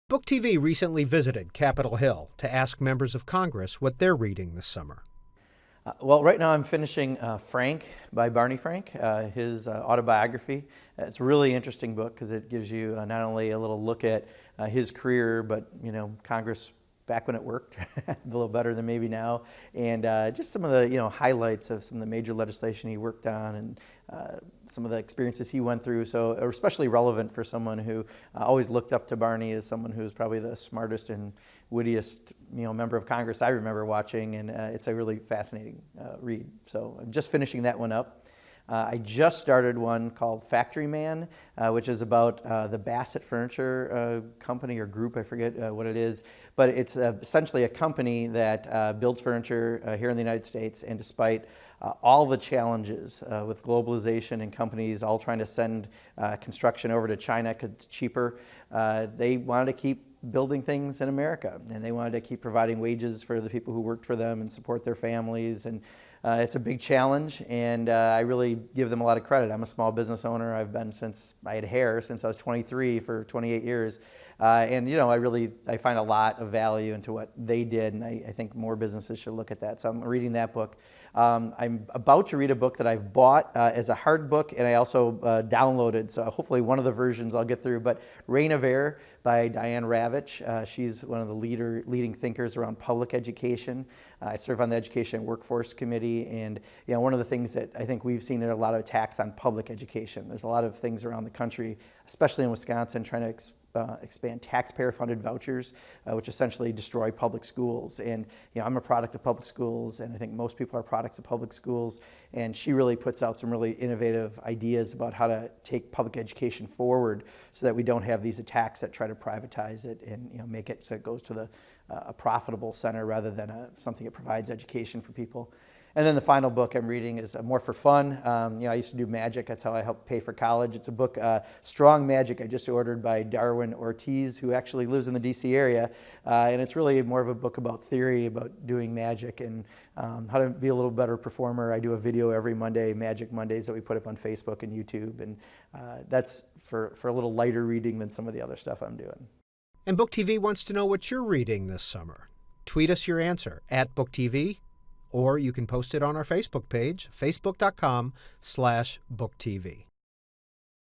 BookTV recently visited Capitol Hill to ask members of Congress what they're reading this summer. Well, right now I'm finishing Frank by Barney Frank, his autobiography. It's a really interesting book because it gives you not only a little look at his career, but Congress back when it worked a little better than maybe now, and just some of the highlights of some of the major legislation he worked on and some of the experiences he went through. So especially relevant for someone who always looked up to Barney as someone who's probably the smartest and wittiest member of Congress I remember watching, and it's a really fascinating read. So I'm just finishing that one up. I just started one called Factory Man, which is about the Bassett Furniture company or group, I forget what it is, but it's essentially a company that builds furniture here in the United States, and despite all the challenges with globalization and companies all trying to send construction over to China because it's cheaper, they wanted to keep building things in America, and they wanted to keep providing wages for the people who worked for them and support their families. And it's a big challenge, and I really give them a lot of credit. I'm a small business owner. I've been since I had hair, since I was 23 for 28 years. And I find a lot of value into what they did, and I think more businesses should look at that. So I'm reading that book. I'm about to read a book that I've bought as a hard book, and I also downloaded, so hopefully one of the versions I'll get through, but Reign of Air by Diane Ravitch. She's one of the leading thinkers around public education. I serve on the Education and Workforce Committee, and one of the things that I think we've seen are a lot of attacks on public education. There's a lot of things around the country, especially in Wisconsin, trying to expand taxpayer-funded vouchers, which essentially destroy public schools. And I'm a product of public schools, and I think most people are products of public schools. And she really puts out some really innovative ideas about how to take public education forward, so that we don't have these attacks that try to privatize it and make it so it goes to a profitable center rather than something that provides education for people. And then the final book I'm reading is more for fun. I used to do magic. That's how I helped pay for college. It's a book, Strong Magic, I just ordered by Darwin Ortiz, who actually lives in the D.C. area. And it's really more of a book about theory, about doing magic and how to be a little better performer. I do a video every Monday, Magic Mondays, that we put up on Facebook and YouTube. And that's for a little lighter reading than some of the other stuff I'm doing. And BookTV wants to know what you're reading this summer. Tweet us your answer at BookTV, or you can post it on our Facebook page, facebook.com/BookTV.